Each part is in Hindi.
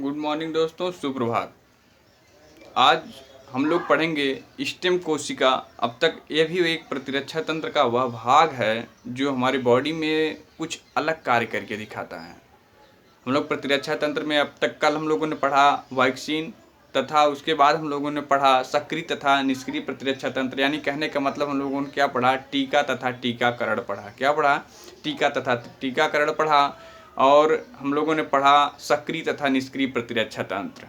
गुड मॉर्निंग दोस्तों, सुप्रभात। आज हम लोग पढ़ेंगे स्टेम कोशिका। अब तक ये भी एक प्रतिरक्षा तंत्र का वह भाग है जो हमारी बॉडी में कुछ अलग कार्य करके दिखाता है। हम लोग प्रतिरक्षा तंत्र में अब तक कल हम लोगों ने पढ़ा वैक्सीन तथा उसके बाद हम लोगों ने पढ़ा सक्रिय तथा निष्क्रिय प्रतिरक्षा तंत्र। यानी कहने का मतलब हम लोगों ने क्या पढ़ा, टीका तथा टीकाकरण पढ़ा। क्या पढ़ा? टीका तथा टीकाकरण पढ़ा। और हम लोगों ने पढ़ा सक्रिय तथा निष्क्रिय प्रतिरक्षा तंत्र।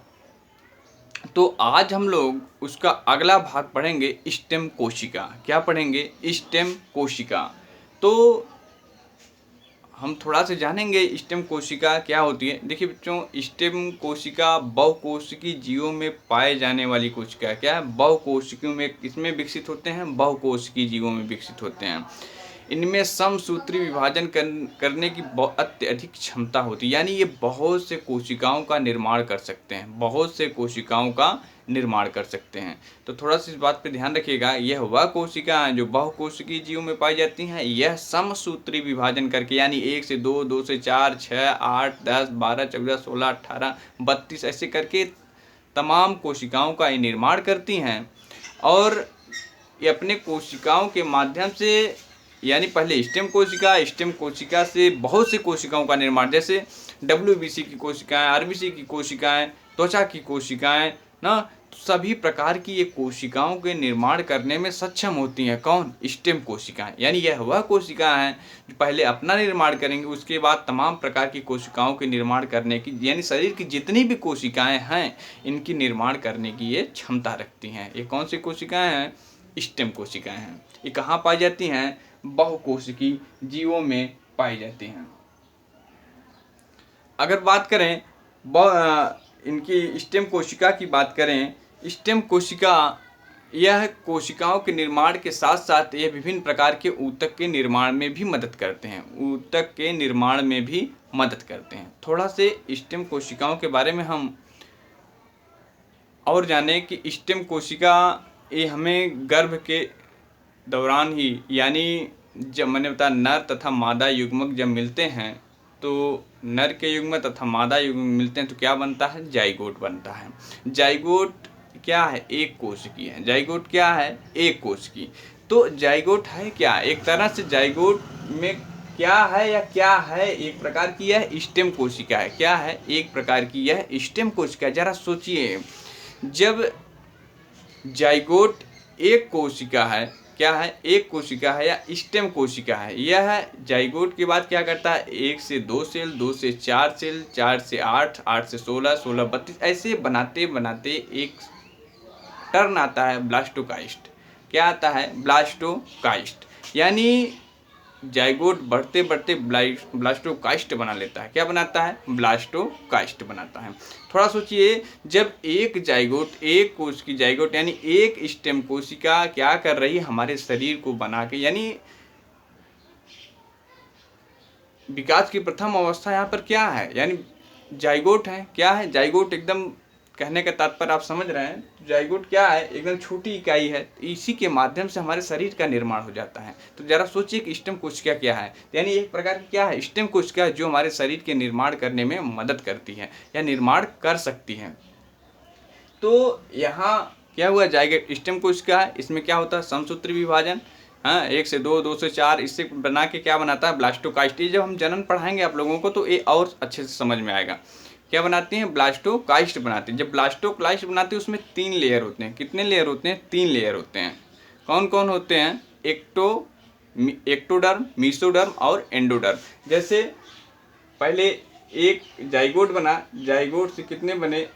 तो आज हम लोग उसका अगला भाग पढ़ेंगे स्टेम कोशिका। क्या पढ़ेंगे? स्टेम कोशिका। तो हम थोड़ा सा जानेंगे स्टेम कोशिका क्या होती है। देखिए बच्चों, स्टेम कोशिका बहुकोशिकीय जीवों में पाए जाने वाली कोशिका क्या है? बहुकोशिकीयों में इसमें विकसित होते हैं, बहुकोशिकीय जीवों में विकसित होते हैं। इनमें समसूत्री विभाजन करने की बहुत अत्यधिक क्षमता होती है। यानी ये बहुत से कोशिकाओं का निर्माण कर सकते हैं, बहुत से कोशिकाओं का निर्माण कर सकते हैं। तो थोड़ा सा इस बात पे ध्यान रखिएगा, यह वह कोशिकाएं जो बहुकोशिकीय जीवों में पाई जाती हैं, यह समसूत्री विभाजन करके यानी 1 से 2, 2 से 4, 6, 8, 10, 12, 14, 16, 18, 32 ऐसे करके तमाम कोशिकाओं का ये निर्माण करती हैं। और ये अपने कोशिकाओं के माध्यम से, यानी पहले स्टेम कोशिका से बहुत से कोशिकाओं का निर्माण, जैसे WBC की कोशिकाएं, RBC की कोशिकाएं, त्वचा की कोशिकाएं ना, सभी प्रकार की ये कोशिकाओं के निर्माण करने में सक्षम होती हैं। कौन? स्टेम कोशिकाएं। यानी यह वह कोशिकाएं हैं जो पहले अपना निर्माण करेंगे, उसके बाद तमाम प्रकार की कोशिकाओं के निर्माण करने की, यानी शरीर की जितनी भी कोशिकाएं हैं इनकी निर्माण करने की ये क्षमता रखती हैं। ये कौन सी कोशिकाएं हैं? स्टेम कोशिकाएं हैं। ये कहाँ पाई जाती हैं? बहुकोशिकीय जीवों में पाई जाती हैं। अगर बात करें इनकी स्टेम कोशिका की बात करें, स्टेम कोशिका यह कोशिकाओं के निर्माण के साथ साथ यह विभिन्न प्रकार के ऊतक के निर्माण में भी मदद करते हैं। ऊतक के निर्माण में भी मदद करते हैं। थोड़ा से स्टेम कोशिकाओं के बारे में हम और जाने कि स्टेम कोशिका ये हमें गर्भ के दौरान ही, यानी जब मैंने बताया नर तथा मादा युग्मक जब मिलते हैं, तो नर के युग्म तथा मादा युग्म मिलते हैं तो क्या बनता है? जाइगोट बनता है। जाइगोट क्या है? एक कोशिकीय है। जाइगोट क्या है? एक कोशिकीय। तो जाइगोट है क्या? एक तरह से जाइगोट में क्या है या क्या है? एक प्रकार की यह स्टेम कोशिका है। क्या है? एक प्रकार की यह स्टेम कोशिका है। जरा सोचिए, जब जाइगोट एक कोशिका है, क्या है? एक कोशिका है या स्टेम कोशिका है। यह जाइगोट के बाद क्या करता है? 1 से 2 सेल, 2 से 4 सेल, 4 से 8, 8 से 16, 16, 32 ऐसे बनाते बनाते एक टर्न आता है ब्लास्टोकाइस्ट। क्या आता है? ब्लास्टोकाइस्ट। यानी जाइगोट बढ़ते बढ़ते ब्लास्टोकाइस्ट बना लेता है। क्या बनाता है? ब्लास्टोकाइस्ट बनाता है। थोड़ा सोचिए, जब एक जाइगोट, एक कोश की जाइगोट यानी एक स्टेम कोशिका क्या कर रही है? हमारे शरीर को बना के, यानी विकास की प्रथम अवस्था यहाँ पर क्या है? यानी जाइगोट है। क्या है? जाइगोट एकदम, कहने का तात्पर्य आप समझ रहे हैं, जाइगोट क्या है? एकदम छोटी इकाई है। इसी के माध्यम से हमारे शरीर का निर्माण हो जाता है। तो जरा सोचिए कि स्टेम कोशिका क्या है। यानी एक प्रकार की क्या है? स्टेम कोशिका जो हमारे शरीर के निर्माण करने में मदद करती है या निर्माण कर सकती है। तो यहाँ क्या हुआ? जाइगोट स्टेम कोशिका है, इसमें क्या होता है? समसूत्री विभाजन। हाँ, 1 से 2, 2 से 4 इससे बना के क्या बनाता है? ब्लास्टोकाइस्ट। ये जब हम जनन पढ़ाएंगे आप लोगों को तो ये और अच्छे से समझ में आएगा। क्या बनाती हैं? ब्लास्टोकाइस्ट बनाती हैं। जब ब्लास्टोकाइस्ट बनाती है उसमें 3 लेयर होते हैं। कितने लेयर होते हैं? 3 लेयर होते हैं। कौन कौन होते हैं? एक्टोडर्म, मीसोडर्म और एंडोडर्म। जैसे पहले एक जाइगोट बना, जाइगोट से कितने बने?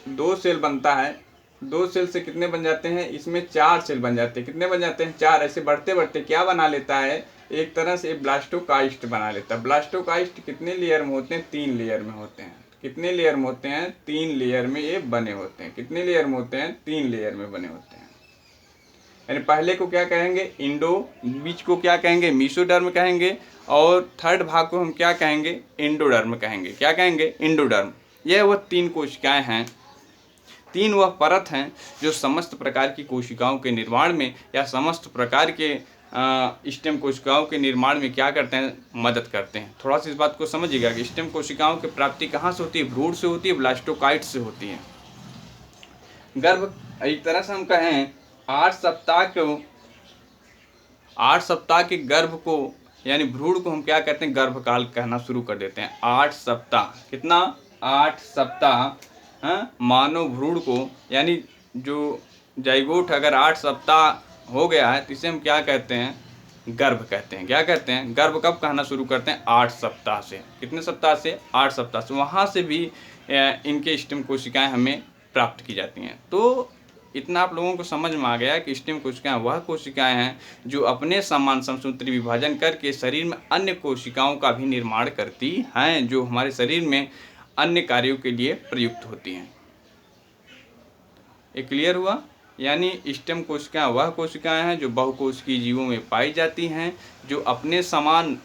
2 सेल बनता है। 2 सेल से कितने बन जाते हैं? इसमें 4 सेल बन जाते हैं। कितने बन जाते हैं? 4। ऐसे बढ़ते बढ़ते क्या बना लेता है? एक तरह से ब्लास्टोकाइस्ट बना लेता है। ब्लास्टोकाइस्ट कितने लेयर में होते हैं? 3 लेयर में होते हैं। कितने लेयर में होते हैं? 3 लेयर में ये बने होते हैं। कितने लेयर में होते हैं? 3 लेयर में बने होते हैं। यानी पहले को क्या कहेंगे? इंडो, बीच को क्या कहेंगे? मीसोडर्म कहेंगे, और थर्ड भाग को हम क्या कहेंगे? एंडोडर्म कहेंगे। क्या कहेंगे? एंडोडर्म। यह वह 3 कोशिकाएं हैं, 3 वह परत हैं जो समस्त प्रकार की कोशिकाओं के निर्माण में या समस्त प्रकार के स्टेम कोशिकाओं के निर्माण में क्या करते हैं, मदद करते हैं। थोड़ा सा इस बात को समझिएगा कि स्टेम कोशिकाओं की प्राप्ति कहाँ से होती है, भ्रूण से होती है, ब्लास्टोकाइट से होती है। गर्भ एक तरह से हम कहें 8 सप्ताह के गर्भ को यानी भ्रूण को हम क्या कहते हैं, गर्भकाल कहना शुरू कर देते हैं। 8 सप्ताह, कितना, 8 सप्ताह, हाँ, मानव भ्रूण को यानी जो जाइगोट अगर 8 सप्ताह हो गया है तो इसे हम क्या कहते हैं, गर्भ कहते हैं। क्या कहते हैं, गर्भ कब कहना शुरू करते हैं, 8 सप्ताह से। कितने सप्ताह से, 8 सप्ताह से। वहाँ से भी इनके स्टेम कोशिकाएं हमें प्राप्त की जाती हैं। तो इतना आप लोगों को समझ में आ गया कि स्टेम कोशिकाएं वह कोशिकाएं हैं जो अपने समान समसूत्री विभाजन करके शरीर में अन्य कोशिकाओं का भी निर्माण करती हैं, जो हमारे शरीर में अन्य कार्यों के लिए प्रयुक्त होती हैं। ये क्लियर हुआ। यानी स्टेम कोशिकाएं वह कोशिकाएं हैं जो बहुकोशिकीय जीवों में पाई जाती हैं, जो अपने समान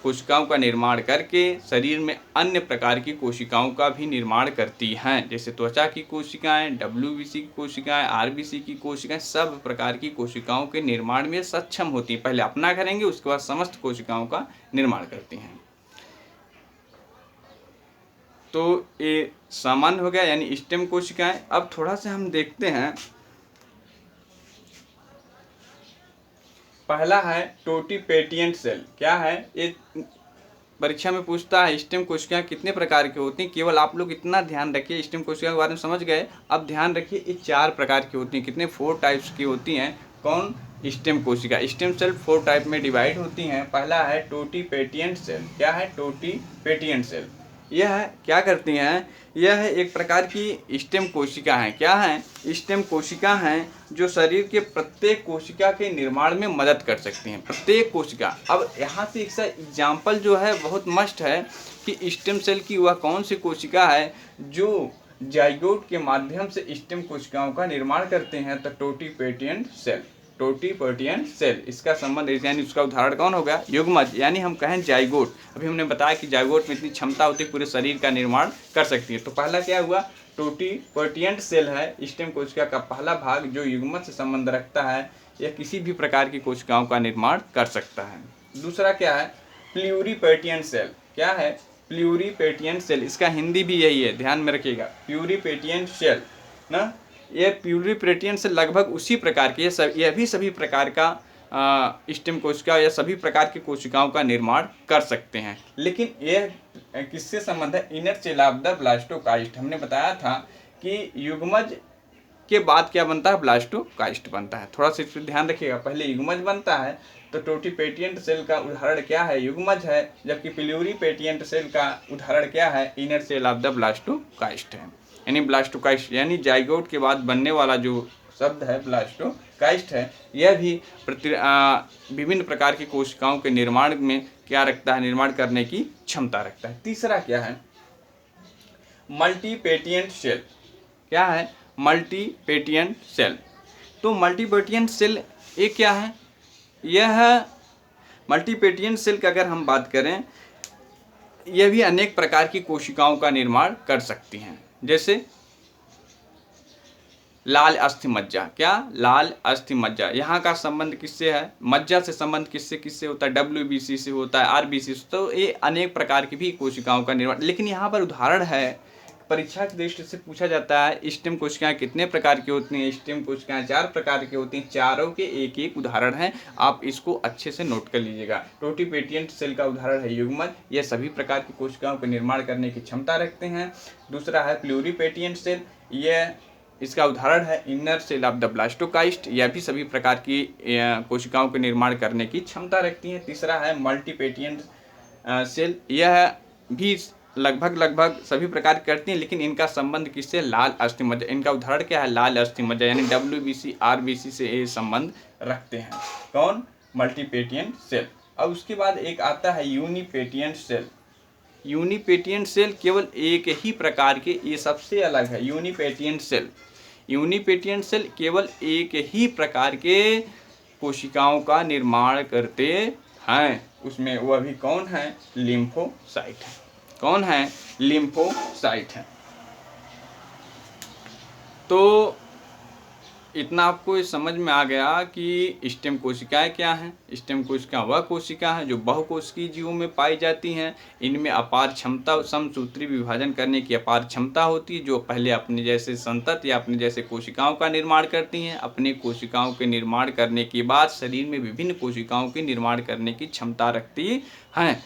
कोशिकाओं का निर्माण करके शरीर में अन्य प्रकार की कोशिकाओं का भी निर्माण करती हैं, जैसे त्वचा की कोशिकाएं, WBC की कोशिकाएं, RBC की कोशिकाएं, सब प्रकार की कोशिकाओं के निर्माण में सक्षम होती हैं। पहले अपना करेंगे, उसके बाद समस्त कोशिकाओं का निर्माण करती हैं। तो ये सामान्य हो गया यानी स्टेम कोशिकाएं। अब थोड़ा सा हम देखते हैं, पहला है टोटीपेटिएंट सेल। क्या है ये, परीक्षा में पूछता है स्टेम कोशिकाएं कितने प्रकार की होती हैं। केवल आप लोग इतना ध्यान रखिए, स्टेम कोशिकाओं के बारे में समझ गए। अब ध्यान रखिए ये 4 प्रकार की होती हैं। कितने, 4 टाइप्स की होती हैं। कौन, स्टेम कोशिका। स्टेम सेल 4 टाइप में डिवाइड होती हैं। पहला है टोटीपेटिएंट सेल। क्या है, टोटीपेटिएंट सेल। यह क्या करती हैं, यह एक प्रकार की स्टेम कोशिका है। क्या है, स्टेम कोशिका हैं जो शरीर के प्रत्येक कोशिका के निर्माण में मदद कर सकती हैं, प्रत्येक कोशिका। अब यहाँ से एक सा एग्जाम्पल जो है बहुत मस्ट है कि स्टेम सेल की वह कौन सी कोशिका है जो जाइगोट के माध्यम से स्टेम कोशिकाओं का निर्माण करते हैं, तो टोटीपेटिएंट सेल। टोटीपेटिएंट सेल, इसका संबंध यानी उसका उदाहरण कौन होगा, युग्मज। यानी हम कहें जाइगोट, अभी हमने बताया कि जाइगोट में इतनी क्षमता होती है पूरे शरीर का निर्माण कर सकती है। तो पहला क्या हुआ, टोटीपेटिएंट सेल है स्टेम कोशिका का पहला भाग जो युग्मज से संबंध रखता है। यह किसी भी प्रकार की कोशिकाओं का निर्माण कर सकता है। दूसरा क्या है, प्लूरीपेटिएंट सेल। क्या है, प्लूरीपेटिएंट सेल। इसका हिंदी भी यही है, ध्यान में रखिएगा, प्लूरीपेटिएंट सेल ना। ये प्लूरीपेटिएंट से लगभग उसी प्रकार के यह भी सभी प्रकार का स्टेम कोशिका या सभी प्रकार की कोशिकाओं का निर्माण कर सकते हैं। लेकिन यह किससे संबंध है, इनर सेल ऑफ द ब्लास्टोकाइस्ट। हमने बताया था कि युग्मज के बाद क्या बनता है, ब्लास्टोकाइस्ट बनता है। थोड़ा सा इस पर ध्यान रखिएगा, पहले युग्मज बनता है। तो टोटीपेटिएंट सेल का उदाहरण क्या है, युग्मज है, जबकि प्लूरीपेटिएंट सेल का उदाहरण क्या है, इनर सेल ऑफ द ब्लास्टोकाइस्ट है। यानी ब्लास्टोकाइस्ट यानी जाइगोट के बाद बनने वाला जो शब्द है ब्लास्टोकाइस्ट है, यह भी विभिन्न प्रकार की कोशिकाओं के निर्माण में क्या रखता है, निर्माण करने की क्षमता रखता है। तीसरा क्या है, मल्टीपेटिएंट सेल। क्या है, मल्टीपेटिएंट सेल। तो मल्टीपेटिएंट सेल ये क्या है, यह मल्टीपेटिएंट सेल की अगर हम बात करें, यह भी अनेक प्रकार की कोशिकाओं का निर्माण कर सकती हैं, जैसे लाल अस्थि मज्जा। क्या, लाल अस्थि मज्जा। यहाँ का संबंध किससे है, मज्जा से संबंध किससे किससे होता है, WBC से होता है, RBC से। तो ये अनेक प्रकार की भी कोशिकाओं का निर्माण। लेकिन यहाँ पर उदाहरण है, परीक्षा की दृष्टि से पूछा जाता है स्टेम कोशिकाएं कितने प्रकार की होती हैं। स्टेम कोशिकाएं 4 प्रकार की होती हैं, चारों के एक एक उदाहरण हैं। आप इसको अच्छे से नोट कर लीजिएगा। टोटीपेटिएंट सेल का उदाहरण है युग्मज, यह सभी प्रकार की कोशिकाओं का निर्माण करने की क्षमता रखते हैं। दूसरा है प्लूरीपेटिएंट सेल, यह इसका उदाहरण है इनर सेल ऑफ द ब्लास्टोकाइस्ट, यह भी सभी प्रकार की कोशिकाओं के निर्माण करने की क्षमता रखती है। तीसरा है मल्टीपेटिएंट सेल, यह भी लगभग सभी प्रकार करती हैं, लेकिन इनका संबंध किससे, लाल अस्थि मज्जा। इनका उदाहरण क्या है, लाल अस्थि मज्जा, यानी WBC RBC से ये संबंध रखते हैं। कौन, मल्टीपेटिएंट सेल। अब उसके बाद एक आता है यूनिपेटिएंट सेल। यूनिपेटिएंट सेल केवल एक ही प्रकार के, ये सबसे अलग है यूनिपेटिएंट सेल। यूनिपेटिएंट सेल केवल एक ही प्रकार के कोशिकाओं का निर्माण करते हैं। उसमें वह भी कौन है, लिम्फोसाइट है। कौन है, लिम्फोसाइट है। तो इतना आपको समझ में आ गया कि स्टेम कोशिकाएं क्या हैं। स्टेम कोशिका वह कोशिका है जो बहुकोशिकीय जीवों में पाई जाती हैं। इनमें अपार क्षमता, समसूत्री विभाजन करने की अपार क्षमता होती है, जो पहले अपने जैसे संतत या अपने जैसे कोशिकाओं का निर्माण करती हैं। अपने कोशिकाओं के निर्माण करने के बाद शरीर में विभिन्न कोशिकाओं के निर्माण करने की क्षमता रखती हैं।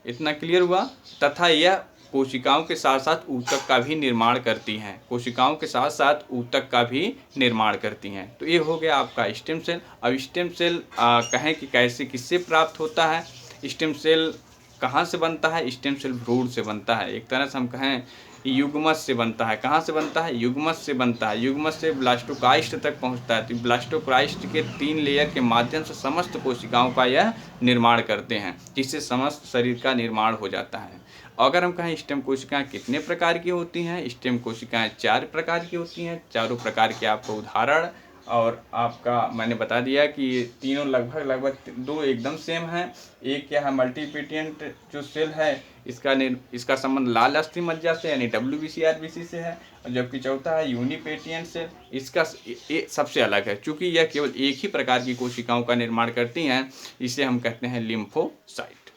इतना क्लियर हुआ। तथा यह कोशिकाओं के साथ साथ ऊतक का भी निर्माण करती हैं। कोशिकाओं के साथ साथ ऊतक का भी निर्माण करती हैं। तो ये हो गया आपका स्टेम सेल। अब स्टेम सेल कहें कि कैसे, किससे प्राप्त होता है। स्टेम सेल कहाँ से बनता है। स्टेम सेल भ्रूण से बनता है। एक तरह से हम कहें युग्मक से बनता है। कहाँ से बनता है, युग्मक से बनता है। युग्मक से ब्लास्टोकाइस्ट तक पहुँचता है। तो ब्लास्टोकाइस्ट के 3 लेयर के माध्यम से समस्त कोशिकाओं का यह निर्माण करते हैं, जिससे समस्त शरीर का निर्माण हो जाता है। अगर हम कहें स्टेम कोशिकाएं कितने प्रकार की होती हैं, स्टेम कोशिकाएं 4 प्रकार की होती हैं। चारों प्रकार के आपको उदाहरण और आपका मैंने बता दिया कि ये तीनों लगभग 2 एकदम सेम हैं। एक क्या है, मल्टीपेटिएंट जो सेल है इसका संबंध लाल अस्थि मज्जा से यानी WBC-RBC से है। और जबकि चौथा है यूनिपेटिएंट सेल, इसका सबसे अलग है, चूँकि यह केवल एक ही प्रकार की कोशिकाओं का निर्माण करती हैं। इसे हम कहते हैं लिम्फोसाइट।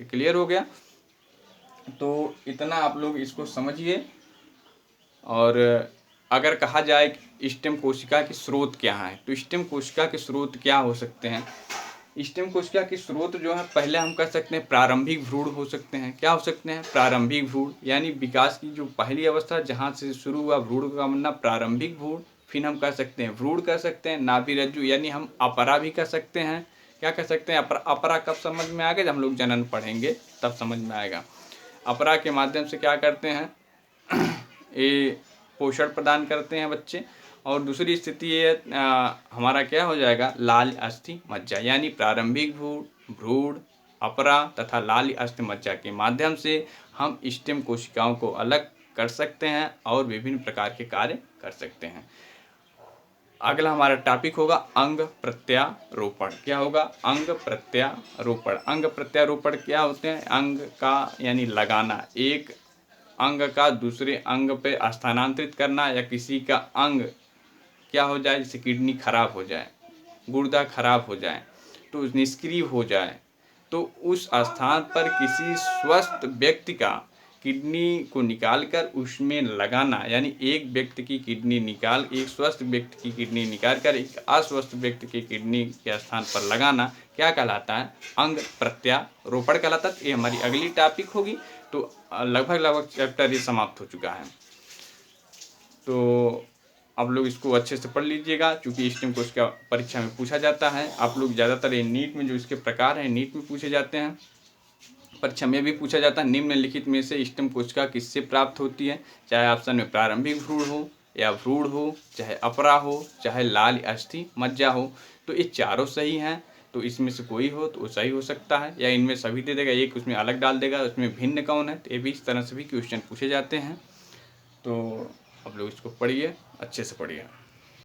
क्लियर हो गया। तो इतना आप लोग इसको समझिए। और अगर कहा जाए कि स्टेम कोशिका के स्रोत क्या हैं, तो स्टेम कोशिका के स्रोत क्या हो सकते हैं। स्टेम कोशिका के स्रोत जो है, पहले हम कह सकते हैं प्रारंभिक भ्रूण हो सकते हैं। क्या हो सकते हैं, प्रारंभिक भ्रूण, यानी विकास की जो पहली अवस्था जहाँ से शुरू हुआ भ्रूण का बनना, प्रारंभिक भ्रूण। फिर हम कह सकते हैं भ्रूण कह सकते हैं, नाभि रज्जु, यानी हम अपरा भी कह सकते हैं। क्या कह सकते हैं, अपरा कब समझ में आएगा, जब हम लोग जनन पढ़ेंगे तब समझ में आएगा। अपरा के माध्यम से क्या करते हैं, ये पोषण प्रदान करते हैं बच्चे। और दूसरी स्थिति ये हमारा क्या हो जाएगा, लाल अस्थि मज्जा, यानी प्रारंभिक भ्रूण, अपरा तथा लाल अस्थि मज्जा के माध्यम से हम स्टेम कोशिकाओं को अलग कर सकते हैं और विभिन्न प्रकार के कार्य कर सकते हैं। अगला हमारा टॉपिक होगा अंग प्रत्यारोपण। क्या होगा, अंग प्रत्यारोपण। अंग प्रत्यारोपण क्या होते हैं, अंग का यानी लगाना, एक अंग का दूसरे अंग पे स्थानांतरित करना, या किसी का अंग क्या हो जाए, जैसे किडनी खराब हो जाए, गुर्दा खराब हो जाए, तो निष्क्रिय हो जाए, तो उस स्थान पर किसी स्वस्थ व्यक्ति का किडनी को निकालकर उसमें लगाना, यानी एक व्यक्ति की किडनी निकाल, एक स्वस्थ व्यक्ति की किडनी निकाल कर एक अस्वस्थ व्यक्ति की किडनी के स्थान पर लगाना, क्या कहलाता है, अंग प्रत्यारोपण कहलाता है। ये हमारी अगली टॉपिक होगी। तो लगभग चैप्टर ये समाप्त हो चुका है। तो आप लोग इसको अच्छे से पढ़ लीजिएगा, क्योंकि स्टेम कोशिका परीक्षा में पूछा जाता है। आप लोग ज़्यादातर ये नीट में जो इसके प्रकार हैं, नीट में पूछे जाते हैं, परीक्षा में भी पूछा जाता है। निम्नलिखित में से स्टेम कोशिका किससे प्राप्त होती है, चाहे ऑप्शन में प्रारंभिक भ्रूण हो या भ्रूण हो, चाहे अपरा हो, चाहे लाल अस्थि मज्जा हो, तो ये चारों सही हैं। तो इसमें से कोई हो तो वो सही हो सकता है, या इनमें सभी दे देगा, एक उसमें अलग डाल देगा, उसमें भिन्न कौन है। तो ये भी इस तरह से भी क्वेश्चन पूछे जाते हैं। तो आप लोग इसको पढ़िए, अच्छे से पढ़िए।